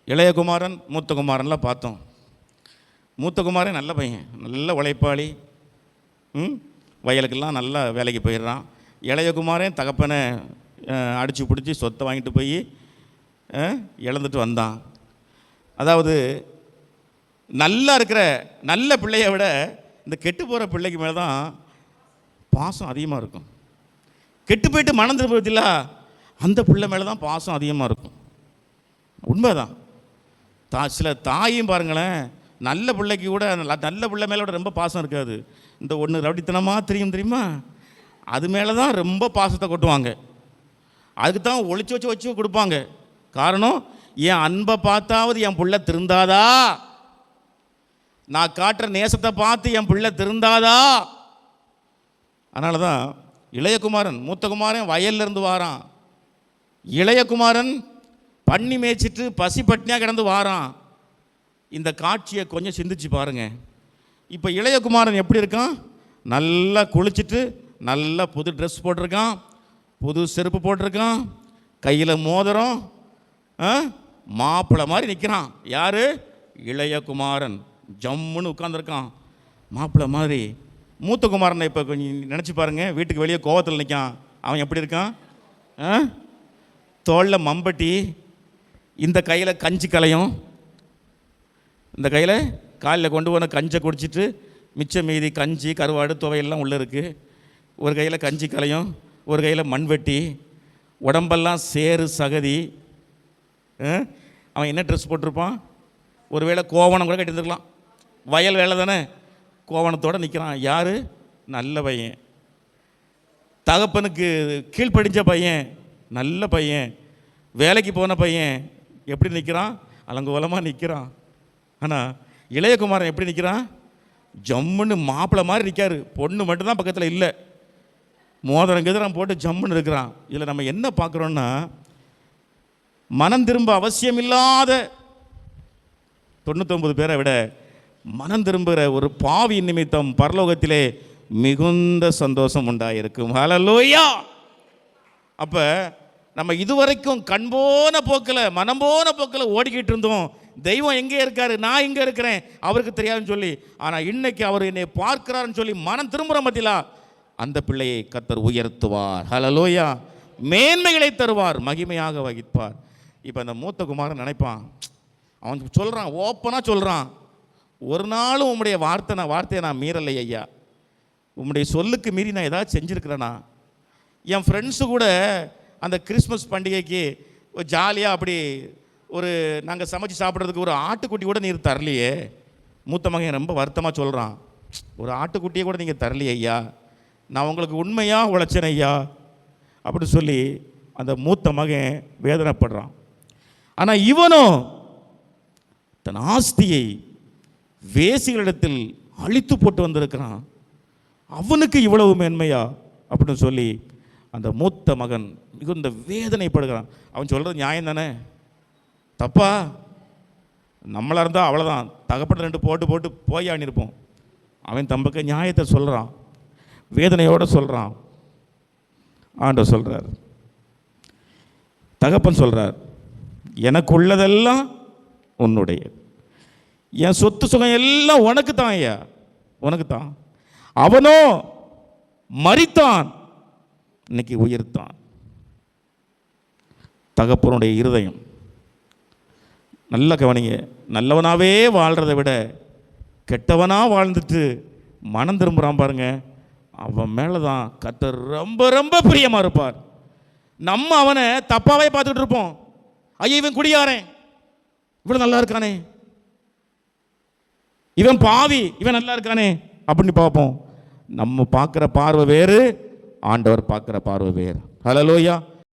இளைய குமாரன் மூத்த குமாரன்லாம் பார்த்தோம். மூத்த குமாரன் நல்ல பையன், நல்ல உழைப்பாளி, வயலுக்கெல்லாம் நல்லா வேலைக்கு போயிடுறான். இளைய குமாரன் தகப்பனை அடித்து பிடிச்சி சொத்தை வாங்கிட்டு போய் இழந்துட்டு வந்தான். அதாவது நல்லா இருக்கிற நல்ல பிள்ளையை விட இந்த கெட்டு போகிற பிள்ளைக்கு மேலே தான் பாசம் அதிகமாக இருக்கும். கெட்டு போயிட்டு மனம் திரும்பதில்ல, அந்த பிள்ளை மேலே தான் பாசம் அதிகமாக இருக்கும். உண்மைதான். சில தாயும் பாருங்களேன், நல்ல பிள்ளைக்கு கூட நல்ல பிள்ளை மேலே கூட ரொம்ப பாசம் இருக்காது. இந்த ஒன்று ரவுடித்தனமாக தெரியுமா, அது மேலே தான் ரொம்ப பாசத்தை கொட்டுவாங்க. அதுக்கு தான் ஒளிச்சு வச்சு கொடுப்பாங்க. காரணம், என் அன்பை பார்த்தாவது என் பிள்ளை திருந்தாதா, நான் காட்டுற நேசத்தை பார்த்து என் பிள்ளை திருந்தாதா. அதனால தான் இளையகுமாரன் மூத்த குமாரன் வயல்லேருந்து வாரான். இளையகுமாரன் பண்ணி மேய்ச்சிட்டு பசி பட்னியாக கிடந்து வாரான். இந்த காட்சியை கொஞ்சம் சிந்திச்சு பாருங்க. இப்போ இளையகுமாரன் எப்படி இருக்கான்? நல்லா குளிச்சுட்டு நல்லா புது ட்ரெஸ் போட்டிருக்கான், புது செருப்பு போட்டிருக்கான், கையில் மோதிரம், மாப்பிள்ளை மாதிரி நிற்கிறான். யார்? இளையகுமாரன். ஜம்முன்னு உட்காந்துருக்கான் மாப்பிள்ளை மாதிரி. மூத்த குமாரனை இப்போ கொஞ்சம் நினச்சி பாருங்கள். வீட்டுக்கு வெளியே கோவத்தில் நிற்கான். அவன் எப்படி இருக்கான்? தோளில் மம்பட்டி, இந்த கையில் கஞ்சி கலையும், இந்த கையில் காலையில் கொண்டு போன கஞ்சை குடிச்சிட்டு மிச்ச மீதி கஞ்சி கருவாடு துவையெல்லாம் உள்ளே இருக்குது. ஒரு கையில் கஞ்சி கலையும், ஒரு கையில் மண்வெட்டி, உடம்பெல்லாம் சேறு சகதி. அவன் என்ன ட்ரெஸ் போட்டிருப்பான்? ஒரு வேளை கோவணம் கூட கட்டியிருந்துருக்கலாம். வயல் வேலை தானே, கோவணத்தோடு நிற்கிறான். யார்? நல்ல பையன், தகப்பனுக்கு கீழ்ப்படிஞ்ச பையன், நல்ல பையன், வேலைக்கு போன பையன். எப்படி நிற்கிறான்? அலங்கோலமாக நிற்கிறான். ஆனால் இளையகுமாரன் எப்படி நிற்கிறான்? ஜம்முன்னு மாப்பிள்ளை மாதிரி நிற்காரு. பொண்ணு மட்டும்தான் பக்கத்தில் இல்லை. மோதிரம் கதிரம் போட்டு ஜம்முன்னு இருக்கிறான். இதில் நம்ம என்ன பார்க்குறோன்னா, மனம் திரும்ப அவசியமில்லாத 99 பேரை விட மனம் திரும்புகிற ஒரு பாவி நிமித்தம் பரலோகத்திலே மிகுந்த சந்தோஷம் உண்டாயிருக்கும். ஹல்லேலூயா. அப்போ நம்ம இதுவரைக்கும் கண்போன போக்கில் மனம் போன போக்கில் ஓடிக்கிட்டு இருந்தோம். தெய்வம் எங்கே இருக்காரு, நான் எங்கே இருக்கிறேன் அவருக்கு தெரியாதுன்னு சொல்லி. ஆனால் இன்னைக்கு அவர் என்னை பார்க்கிறாருன்னு சொல்லி மனம் திரும்புகிற மத்தியிலா அந்த பிள்ளையை கர்த்தர் உயர்த்துவார். ஹல்லேலூயா. மேன்மைகளை தருவார், மகிமையாக வகிப்பார். இப்போ அந்த மூத்த குமாரன் நினைப்பான், அவன் சொல்கிறான், ஓப்பனாக சொல்கிறான், ஒரு நாளும் உம்முடைய வார்த்தையை நான் மீறலை ஐயா. உம்முடைய சொல்லுக்கு மீறி நான் ஏதாவது செஞ்சுருக்கிறேன்னா? என் ஃப்ரெண்ட்ஸு கூட அந்த கிறிஸ்மஸ் பண்டிகைக்கு ஜாலியாக அப்படி ஒரு நாங்கள் சமைச்சு சாப்பிட்றதுக்கு ஒரு ஆட்டுக்குட்டி கூட நீர் தரலையே. மூத்த மகன் ரொம்ப வருத்தமாக சொல்கிறான், ஒரு ஆட்டுக்குட்டியை கூட நீங்கள் தரலையே ஐயா, நான் உங்களுக்கு உண்மையாக உழைச்சேன் ஐயா அப்படி சொல்லி அந்த மூத்த மகன் வேதனைப்படுறான். ஆனால் இவனும் தன் ஆஸ்தியை வேசிகளிடத்தில் அழித்து போட்டு வந்திருக்கிறான். அவனுக்கு இவ்வளவு மேன்மையா அப்படின்னு சொல்லி அந்த மூத்த மகன் மிகுந்த வேதனைப்படுகிறான். அவன் சொல்கிறது நியாயம் தானே, தப்பா? நம்மளாக இருந்தால் அவ்வளோதான், தகப்பட்ட 2 போட்டு போய் அணிருப்போம். அவன் தம்பக்க நியாயத்தை சொல்கிறான், வேதனையோடு சொல்கிறான். ஆண்டவர் சொல்கிறார், தகப்பன் சொல்கிறார், எனக்கு உள்ளதெல்லாம் உன்னுடைய, என் சொத்து சுகம் எல்லாம் உனக்கு தான் ஐயா, உனக்கு தான். அவனோ மரித்தான், இன்னைக்கு உயிர்த்தான். தகப்பனுடைய இருதயம் நல்ல கவனிங்க. நல்லவனாகவே வாழ்கிறத விட கெட்டவனாக வாழ்ந்துட்டு மனம் திரும்புகிறான் பாருங்க, அவன் மேலே தான் கர்த்தர் ரொம்ப ரொம்ப பிரியமாக இருப்பார். நம்ம அவனை தப்பாகவே பார்த்துட்டு இருப்போம். ஐயா இவன் குடியாரன், இவ்வளோ நல்லா இருக்கானே, இவன் பாவி, இவன் நல்லா இருக்கானே அப்படின்னு பார்ப்போம். நம்ம பார்க்குற பார்வை வேறு, ஆண்டவர் பார்க்குற பார்வை வேறு. ஹல்லேலூயா.